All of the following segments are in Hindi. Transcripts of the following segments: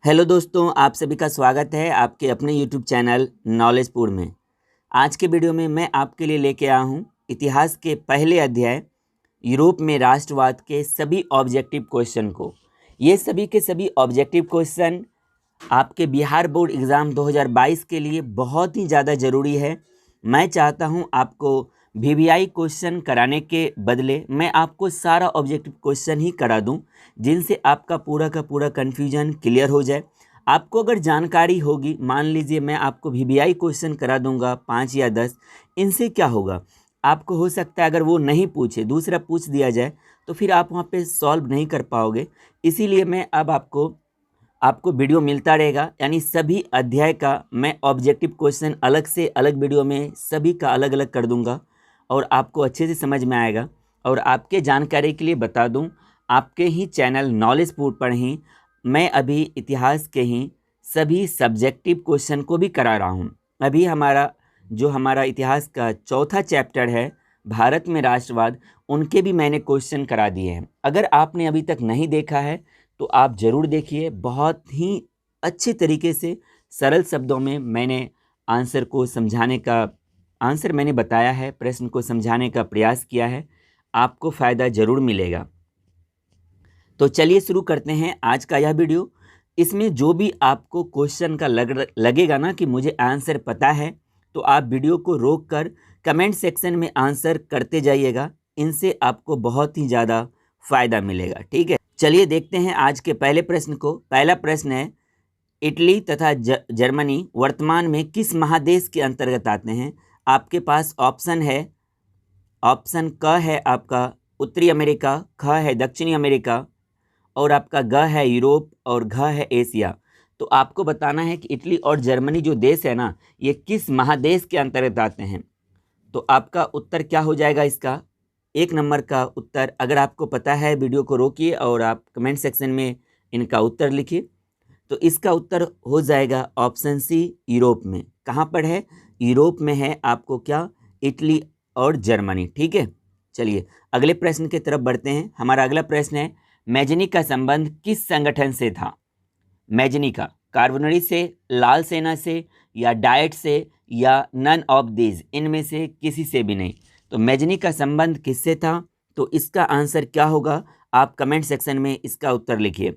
हेलो दोस्तों, आप सभी का स्वागत है आपके अपने यूट्यूब चैनल नॉलेजपुर में। आज के वीडियो में मैं आपके लिए लेके आया हूँ इतिहास के पहले अध्याय यूरोप में राष्ट्रवाद के सभी ऑब्जेक्टिव क्वेश्चन को। ये सभी के सभी ऑब्जेक्टिव क्वेश्चन आपके बिहार बोर्ड एग्ज़ाम 2022 के लिए बहुत ही ज़्यादा ज़रूरी है। मैं चाहता हूँ आपको वीवीआई क्वेश्चन कराने के बदले मैं आपको सारा ऑब्जेक्टिव क्वेश्चन ही करा दूँ, जिनसे आपका पूरा का पूरा कन्फ्यूजन क्लियर हो जाए। आपको अगर जानकारी होगी, मान लीजिए मैं आपको वीवीआई क्वेश्चन करा दूंगा 5 या 10, इनसे क्या होगा, आपको हो सकता है अगर वो नहीं पूछे दूसरा पूछ दिया जाए तो फिर आप वहाँ पे सॉल्व नहीं कर पाओगे। इसीलिए मैं अब आपको वीडियो मिलता रहेगा, यानी सभी अध्याय का मैं ऑब्जेक्टिव क्वेश्चन अलग से अलग वीडियो में सभी का अलग अलग कर दूंगा और आपको अच्छे से समझ में आएगा। और आपके जानकारी के लिए बता दूं, आपके ही चैनल नॉलेजपुर पर ही मैं अभी इतिहास के ही सभी सब्जेक्टिव क्वेश्चन को भी करा रहा हूं। अभी हमारा इतिहास का चौथा चैप्टर है भारत में राष्ट्रवाद, उनके भी मैंने क्वेश्चन करा दिए हैं। अगर आपने अभी तक नहीं देखा है तो आप ज़रूर देखिए। बहुत ही अच्छे तरीके से सरल शब्दों में मैंने आंसर मैंने बताया है, प्रश्न को समझाने का प्रयास किया है। आपको फ़ायदा ज़रूर मिलेगा। तो चलिए शुरू करते हैं आज का यह वीडियो। इसमें जो भी आपको क्वेश्चन का लगेगा ना कि मुझे आंसर पता है, तो आप वीडियो को रोक कर कमेंट सेक्शन में आंसर करते जाइएगा। इनसे आपको बहुत ही ज़्यादा फ़ायदा मिलेगा। ठीक है, चलिए देखते हैं आज के पहले प्रश्न को। पहला प्रश्न है, इटली तथा जर्मनी वर्तमान में किस महादेश के अंतर्गत आते हैं? आपके पास ऑप्शन है, ऑप्शन क है आपका उत्तरी अमेरिका, ख है दक्षिणी अमेरिका और आपका ग है यूरोप और घ है एशिया। तो आपको बताना है कि इटली और जर्मनी जो देश है ना, ये किस महादेश के अंतर्गत आते हैं। तो आपका उत्तर क्या हो जाएगा इसका? 1 नंबर का उत्तर, अगर आपको पता है वीडियो को रोकिए और आप कमेंट सेक्शन में इनका उत्तर लिखिए। तो इसका उत्तर हो जाएगा ऑप्शन सी, यूरोप में। कहाँ पर है? यूरोप में है आपको क्या? इटली और जर्मनी। ठीक है, चलिए अगले प्रश्न की तरफ बढ़ते हैं। हमारा अगला प्रश्न है, मैजनी का संबंध किस संगठन से था? मैजनी का कार्बोनरी से, लाल सेना से या डाइट से या नन ऑफ दीज, इनमें से किसी से भी नहीं। तो मैजनी का संबंध किससे था? तो इसका आंसर क्या होगा? आप कमेंट सेक्शन में इसका उत्तर लिखिए।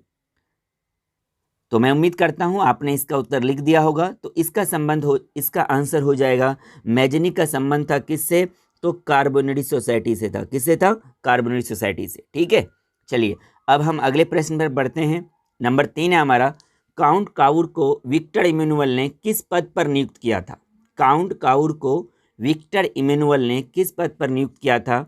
तो मैं उम्मीद करता हूं आपने इसका उत्तर लिख दिया होगा। तो इसका आंसर हो जाएगा, मैजनी का संबंध था किससे? तो कार्बोनरी सोसाइटी से था। किससे था? कार्बोनरी सोसाइटी से। ठीक है, चलिए अब हम अगले प्रश्न पर बढ़ते हैं। नंबर 3 है हमारा, काउंट काउर को विक्टर इमैनुअल ने किस पद पर नियुक्त किया था? काउंट काउर को विक्टर इमैनुअल ने किस पद पर नियुक्त किया था?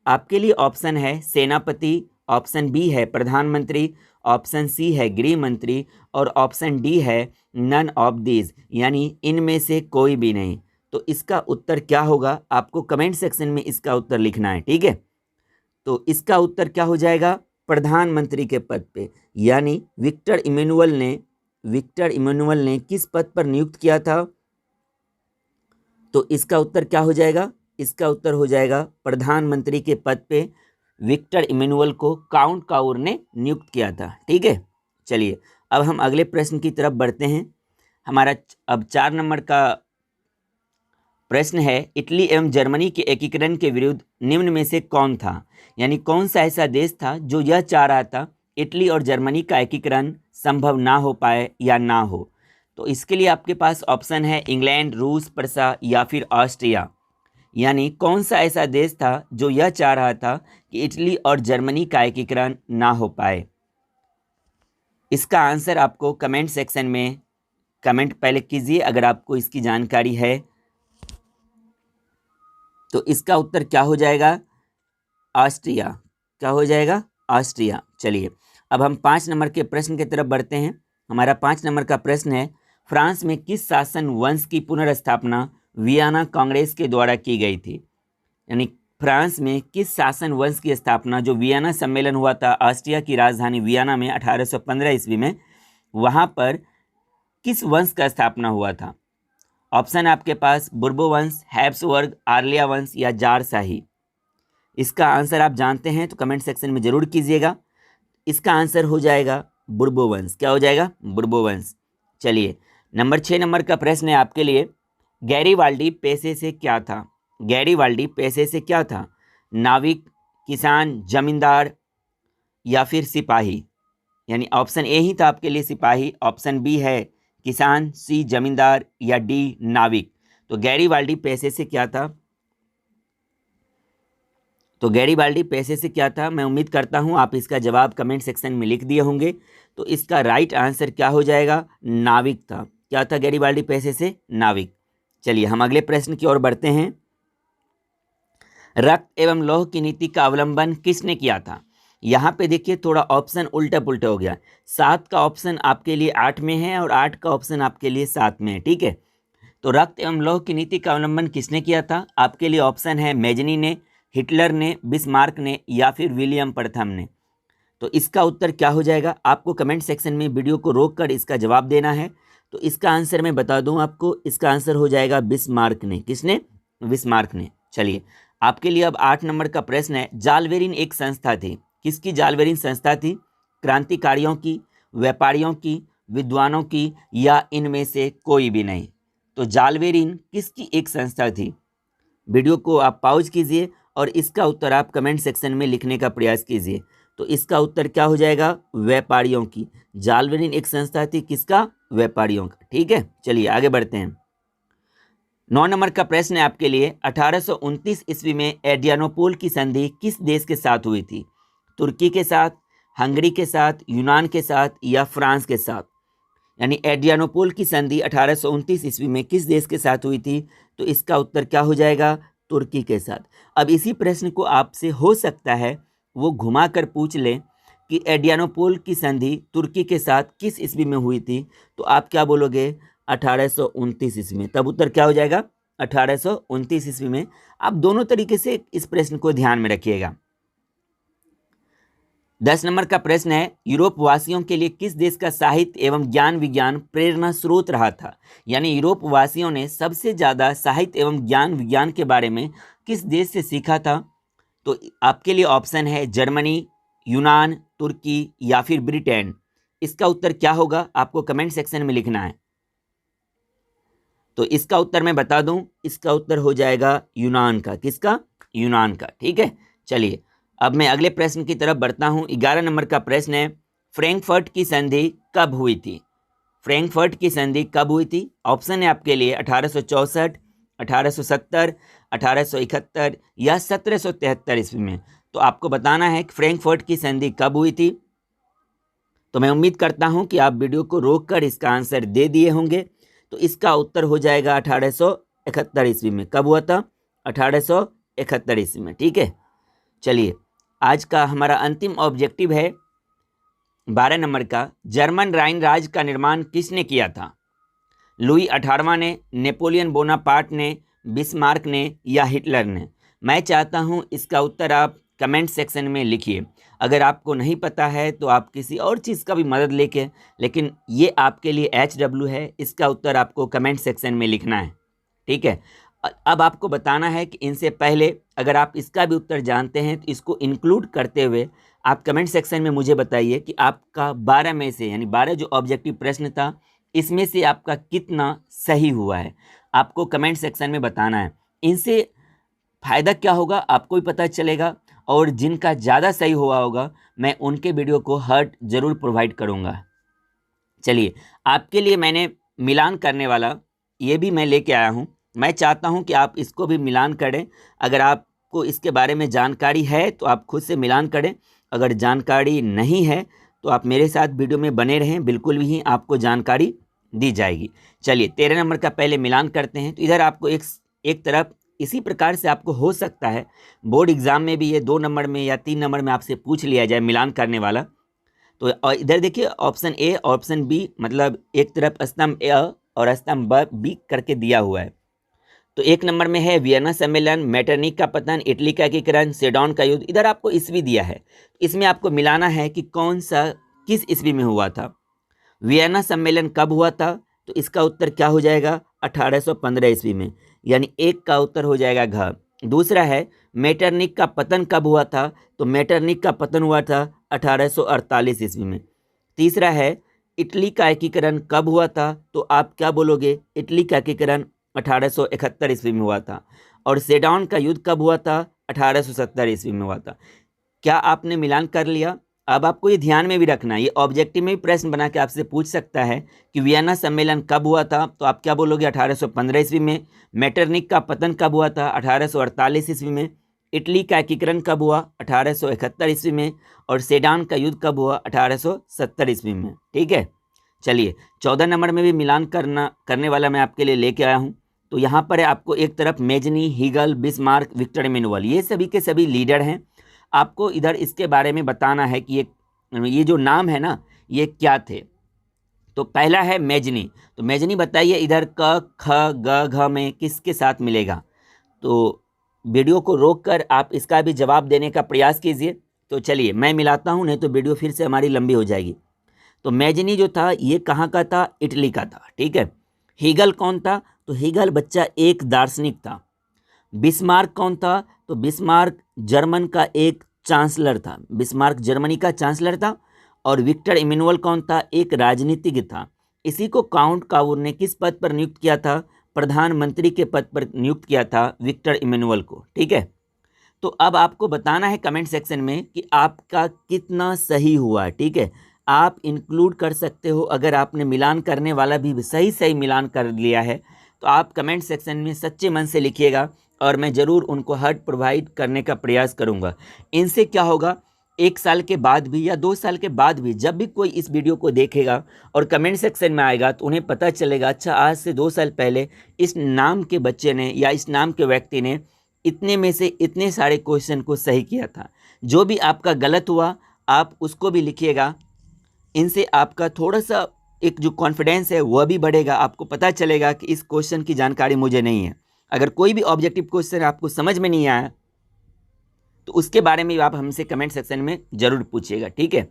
आपके लिए ऑप्शन है सेनापति, ऑप्शन बी है प्रधानमंत्री, ऑप्शन सी है गृह मंत्री और ऑप्शन डी है नन ऑफ दीज, यानी इनमें से कोई भी नहीं। तो इसका उत्तर क्या होगा? आपको कमेंट सेक्शन में इसका उत्तर लिखना है। ठीक है, तो इसका उत्तर क्या हो जाएगा? प्रधानमंत्री के पद पे, यानी विक्टर इमैनुअल ने किस पद पर नियुक्त किया था? तो इसका उत्तर क्या हो जाएगा? इसका उत्तर हो जाएगा प्रधानमंत्री के पद पे विक्टर इमैनुअल को काउंट काउर ने नियुक्त किया था। ठीक है, चलिए अब हम अगले प्रश्न की तरफ बढ़ते हैं। हमारा अब 4 नंबर का प्रश्न है, इटली एवं जर्मनी के एकीकरण के विरुद्ध निम्न में से कौन था? यानी कौन सा ऐसा देश था जो यह चाह रहा था इटली और जर्मनी का एकीकरण संभव ना हो पाए या ना हो? तो इसके लिए आपके पास ऑप्शन है इंग्लैंड, रूस, प्रसा या फिर ऑस्ट्रिया। यानी कौन सा ऐसा देश था जो यह चाह रहा था कि इटली और जर्मनी का एकीकरण ना हो पाए? इसका आंसर आपको कमेंट सेक्शन में कमेंट पहले कीजिए अगर आपको इसकी जानकारी है। तो इसका उत्तर क्या हो जाएगा? ऑस्ट्रिया। क्या हो जाएगा? ऑस्ट्रिया। चलिए अब हम 5 नंबर के प्रश्न की तरफ बढ़ते हैं। हमारा 5 नंबर का प्रश्न है, फ्रांस में किस शासन वंश की पुनर्स्थापना वियना कांग्रेस के द्वारा की गई थी? यानी फ्रांस में किस शासन वंश की स्थापना, जो वियना सम्मेलन हुआ था ऑस्ट्रिया की राजधानी वियना में 1815 ईस्वी में, वहाँ पर किस वंश का स्थापना हुआ था? ऑप्शन आपके पास बुर्बो वंश, हैब्सबर्ग, आर्लिया वंश या जारशाही। इसका आंसर आप जानते हैं तो कमेंट सेक्शन में ज़रूर कीजिएगा। इसका आंसर हो जाएगा बुर्बो वंश। क्या हो जाएगा? बुर्बो वंश। चलिए नंबर 6 नंबर का प्रश्न है आपके लिए, गैरीवाल्डी पेशे से क्या था? गैरीवाल्डी पेशे से क्या था? नाविक, किसान, जमींदार या फिर सिपाही? यानी ऑप्शन ए ही था आपके लिए सिपाही, ऑप्शन बी है किसान, सी जमींदार या डी नाविक। तो गैरीवाल्डी पेशे से क्या था? तो गैरीवाल्डी पेशे से क्या था? मैं उम्मीद करता हूं आप इसका जवाब कमेंट सेक्शन में लिख दिए होंगे। तो इसका राइट आंसर क्या हो जाएगा? नाविक था। क्या था गैरीवाल्डी पेशे से? नाविक। चलिए हम अगले प्रश्न की ओर बढ़ते हैं। रक्त एवं लौह की नीति का अवलंबन किसने किया था? यहाँ पे देखिए थोड़ा ऑप्शन उल्टा पुल्टा हो गया। 7 का ऑप्शन आपके लिए 8 में है और 8 का ऑप्शन आपके लिए 7 में है, ठीक है। तो रक्त एवं लौह की नीति का अवलंबन किसने किया था? आपके लिए ऑप्शन है मेजनी ने, हिटलर ने, बिस्मार्क ने या फिर विलियम प्रथम ने। तो इसका उत्तर क्या हो जाएगा? आपको कमेंट सेक्शन में वीडियो को रोककर इसका जवाब देना है। तो इसका आंसर मैं बता दूं आपको, इसका आंसर हो जाएगा बिस्मार्क ने। किसने? बिस्मार्क ने। चलिए आपके लिए अब 8 नंबर का प्रश्न है, जालवेरिन एक संस्था थी। किसकी जालवेरिन संस्था थी? क्रांतिकारियों की, व्यापारियों की, विद्वानों की या इनमें से कोई भी नहीं। तो जालवेरिन किसकी एक संस्था थी? वीडियो को आप पॉज कीजिए और इसका उत्तर आप कमेंट सेक्शन में लिखने का प्रयास कीजिए। तो इसका उत्तर क्या हो जाएगा? व्यापारियों की। जालवेरिन एक संस्था थी किसका? व्यापारियों का। ठीक है, चलिए आगे बढ़ते हैं। 9 नंबर का प्रश्न है आपके लिए, 1829 ईस्वी में एड्रियानोपोल की संधि किस देश के साथ हुई थी? तुर्की के साथ, हंगरी के साथ, यूनान के साथ या फ्रांस के साथ? यानी एड्रियानोपोल की संधि 1829 ईस्वी में किस देश के साथ हुई थी? तो इसका उत्तर क्या हो जाएगा? तुर्की के साथ। अब इसी प्रश्न को आपसे हो सकता है वो घुमा कर पूछ ले कि एड्रियानोपोल की संधि तुर्की के साथ किस ईस्वी में हुई थी? तो आप क्या बोलोगे? 1829 ईस्वी में। तब उत्तर क्या हो जाएगा? 1829 ईस्वी में। आप दोनों तरीके से इस प्रश्न को ध्यान में रखिएगा। 10 नंबर का प्रश्न है, यूरोप वासियों के लिए किस देश का साहित्य एवं ज्ञान विज्ञान प्रेरणा स्रोत रहा था? यानी यूरोप वासियों ने सबसे ज़्यादा साहित्य एवं ज्ञान विज्ञान के बारे में किस देश से सीखा था? तो आपके लिए ऑप्शन है जर्मनी, यूनान, तुर्की या फिर ब्रिटेन। इसका उत्तर क्या होगा? आपको कमेंट सेक्शन में लिखना है। तो इसका उत्तर मैं बता दूं, इसका उत्तर हो जाएगा यूनान का। किसका? यूनान का। ठीक है, चलिए अब मैं अगले प्रश्न की तरफ बढ़ता हूं। 11 नंबर का प्रश्न है, फ्रैंकफर्ट की संधि कब हुई थी? फ्रैंकफर्ट की संधि कब हुई थी? ऑप्शन है आपके लिए 1864, 1870, 1871 या 1773 ईस्वी में। तो आपको बताना है कि फ्रैंकफर्ट की संधि कब हुई थी। तो मैं उम्मीद करता हूं कि आप वीडियो को रोककर इसका आंसर दे दिए होंगे। तो इसका उत्तर हो जाएगा 1871 ईस्वी में। कब हुआ था? 1871 ईस्वी में। ठीक है, चलिए आज का हमारा अंतिम ऑब्जेक्टिव है 12 नंबर का, जर्मन राइन राज्य का निर्माण किसने किया था? लुई 18वां ने, नेपोलियन बोनापार्ट ने, बिस्मार्क ने या हिटलर ने? मैं चाहता हूं इसका उत्तर आप कमेंट सेक्शन में लिखिए। अगर आपको नहीं पता है तो आप किसी और चीज़ का भी मदद लेके, लेकिन ये आपके लिए HW है, इसका उत्तर आपको कमेंट सेक्शन में लिखना है। ठीक है, अब आपको बताना है कि इनसे पहले अगर आप इसका भी उत्तर जानते हैं तो इसको इंक्लूड करते हुए आप कमेंट सेक्शन में मुझे बताइए कि आपका 12 में से, यानी 12 जो ऑब्जेक्टिव प्रश्न था, इसमें से आपका कितना सही हुआ है, आपको कमेंट सेक्शन में बताना है। इनसे फ़ायदा क्या होगा आपको भी पता चलेगा, और जिनका ज़्यादा सही हुआ होगा मैं उनके वीडियो को हर्ट ज़रूर प्रोवाइड करूँगा। चलिए आपके लिए मैंने मिलान करने वाला ये भी मैं लेके आया हूँ। मैं चाहता हूँ कि आप इसको भी मिलान करें। अगर आपको इसके बारे में जानकारी है तो आप खुद से मिलान करें, अगर जानकारी नहीं है तो आप मेरे साथ वीडियो में बने रहें, बिल्कुल भी आपको जानकारी दी जाएगी। चलिए 13 नंबर का पहले मिलान करते हैं। तो इधर आपको एक तरफ इसी प्रकार से आपको हो सकता है बोर्ड एग्ज़ाम में भी ये 2 नंबर में या 3 नंबर में आपसे पूछ लिया जाए मिलान करने वाला। तो इधर देखिए ऑप्शन ए, ऑप्शन बी, मतलब एक तरफ स्तंभ ए और स्तंभ बी करके दिया हुआ है। तो 1 नंबर में है वियना सम्मेलन, मेटरनिक का पतन, इटली का एकीकरण, सेडोन का युद्ध। इधर आपको ईस्वी दिया है, इसमें आपको मिलाना है कि कौन सा किस ईस्वी में हुआ था। वियना सम्मेलन कब हुआ था? तो इसका उत्तर क्या हो जाएगा? 1815 ईस्वी में, यानी एक का उत्तर हो जाएगा घ। दूसरा है मेटरनिक का पतन कब हुआ था? तो मेटरनिक का पतन हुआ था 1848 ईस्वी में। तीसरा है इटली का एकीकरण कब हुआ था, तो आप क्या बोलोगे, इटली का एकीकरण 1871 ईस्वी में हुआ था। और सेडौन का युद्ध कब हुआ था, 1870 ईस्वी में हुआ था। क्या आपने मिलान कर लिया। अब आपको ये ध्यान में भी रखना है, ये ऑब्जेक्टिव में भी प्रश्न बना के आपसे पूछ सकता है कि वियना सम्मेलन कब हुआ था, तो आप क्या बोलोगे 1815 ईस्वी में। मेटरनिक का पतन कब हुआ था, 1848 ईस्वी में। इटली का एकीकरण कब हुआ, 1871 ईस्वी में। और सेडान का युद्ध कब हुआ, 1870 ईस्वी में। ठीक है, चलिए 14 नंबर में भी मिलान करने वाला मैं आपके लिए लेके आया हूँ। तो यहाँ पर है आपको एक तरफ Mazzini, Hegel, Bismarck, Victor Emmanuel, ये सभी के सभी लीडर हैं। आपको इधर इसके बारे में बताना है कि ये जो नाम है ना, ये क्या थे। तो पहला है मेजनी। तो मेजनी बताइए इधर क, ख, ग, घ में किसके साथ मिलेगा। तो वीडियो को रोककर आप इसका भी जवाब देने का प्रयास कीजिए। तो चलिए मैं मिलाता हूँ, नहीं तो वीडियो फिर से हमारी लंबी हो जाएगी। तो मेजनी जो था ये कहाँ का था, इटली का था। ठीक है। हीगल कौन था, तो हीगल बच्चा एक दार्शनिक था। बिस्मार्क कौन था, तो बिस्मार्क जर्मन का एक चांसलर था, बिस्मार्क जर्मनी का चांसलर था। और विक्टर इमैनुअल कौन था, एक राजनीतिज्ञ था। इसी को काउंट काउर ने किस पद पर नियुक्त किया था, प्रधानमंत्री के पद पर नियुक्त किया था विक्टर इमैनुअल को। ठीक है। तो अब आपको बताना है कमेंट सेक्शन में कि आपका कितना सही हुआ। ठीक है, आप इंक्लूड कर सकते हो, अगर आपने मिलान करने वाला भी सही मिलान कर लिया है तो आप कमेंट सेक्शन में सच्चे मन से लिखिएगा और मैं ज़रूर उनको हर्ट प्रोवाइड करने का प्रयास करूंगा। इनसे क्या होगा, 1 साल के बाद भी या 2 साल के बाद भी जब भी कोई इस वीडियो को देखेगा और कमेंट सेक्शन में आएगा तो उन्हें पता चलेगा, अच्छा आज से 2 साल पहले इस नाम के बच्चे ने या इस नाम के व्यक्ति ने इतने में से इतने सारे क्वेश्चन को सही किया था। जो भी आपका गलत हुआ आप उसको भी लिखिएगा। इनसे आपका थोड़ा सा एक जो कॉन्फिडेंस है वह भी बढ़ेगा। आपको पता चलेगा कि इस क्वेश्चन की जानकारी मुझे नहीं है। अगर कोई भी ऑब्जेक्टिव क्वेश्चन आपको समझ में नहीं आया तो उसके बारे में आप हमसे कमेंट सेक्शन में ज़रूर पूछिएगा। ठीक है।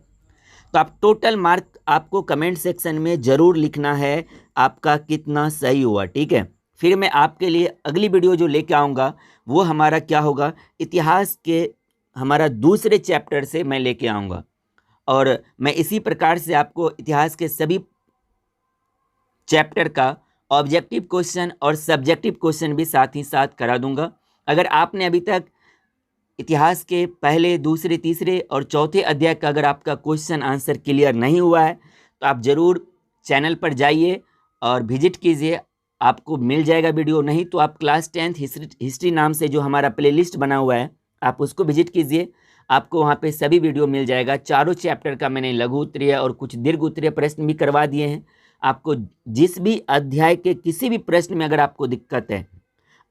तो आप टोटल मार्क आपको कमेंट सेक्शन में ज़रूर लिखना है आपका कितना सही हुआ। ठीक है। फिर मैं आपके लिए अगली वीडियो जो लेके आऊँगा वो हमारा क्या होगा, इतिहास के हमारा दूसरे चैप्टर से मैं लेके आऊँगा। और मैं इसी प्रकार से आपको इतिहास के सभी चैप्टर का ऑब्जेक्टिव क्वेश्चन और सब्जेक्टिव क्वेश्चन भी साथ ही साथ करा दूंगा। अगर आपने अभी तक इतिहास के पहले, दूसरे, तीसरे और चौथे अध्याय का अगर आपका क्वेश्चन आंसर क्लियर नहीं हुआ है तो आप ज़रूर चैनल पर जाइए और विजिट कीजिए, आपको मिल जाएगा वीडियो। नहीं तो आप क्लास 10th हिस्ट्री नाम से जो हमारा प्लेलिस्ट बना हुआ है आप उसको विजिट कीजिए, आपको वहाँ पे सभी वीडियो मिल जाएगा। चारों चैप्टर का मैंने लघु उत्तरीय और कुछ दीर्घ उत्तरीय प्रश्न भी करवा दिए हैं। आपको जिस भी अध्याय के किसी भी प्रश्न में अगर आपको दिक्कत है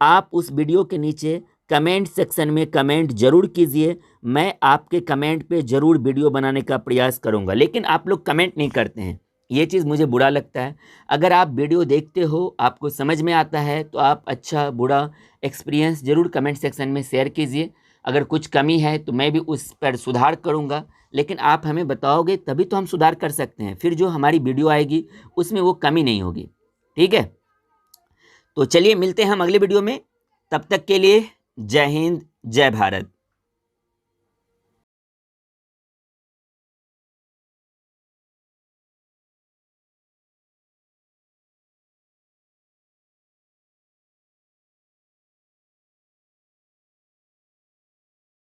आप उस वीडियो के नीचे कमेंट सेक्शन में कमेंट जरूर कीजिए। मैं आपके कमेंट पे ज़रूर वीडियो बनाने का प्रयास करूंगा, लेकिन आप लोग कमेंट नहीं करते हैं, ये चीज़ मुझे बुरा लगता है। अगर आप वीडियो देखते हो, आपको समझ में आता है तो आप अच्छा बुरा एक्सपीरियंस ज़रूर कमेंट सेक्शन में शेयर कीजिए। अगर कुछ कमी है तो मैं भी उस पर सुधार करूँगा, लेकिन आप हमें बताओगे तभी तो हम सुधार कर सकते हैं। फिर जो हमारी वीडियो आएगी उसमें वो कमी नहीं होगी। ठीक है। तो चलिए मिलते हैं हम अगले वीडियो में, तब तक के लिए जय हिंद, जय भारत।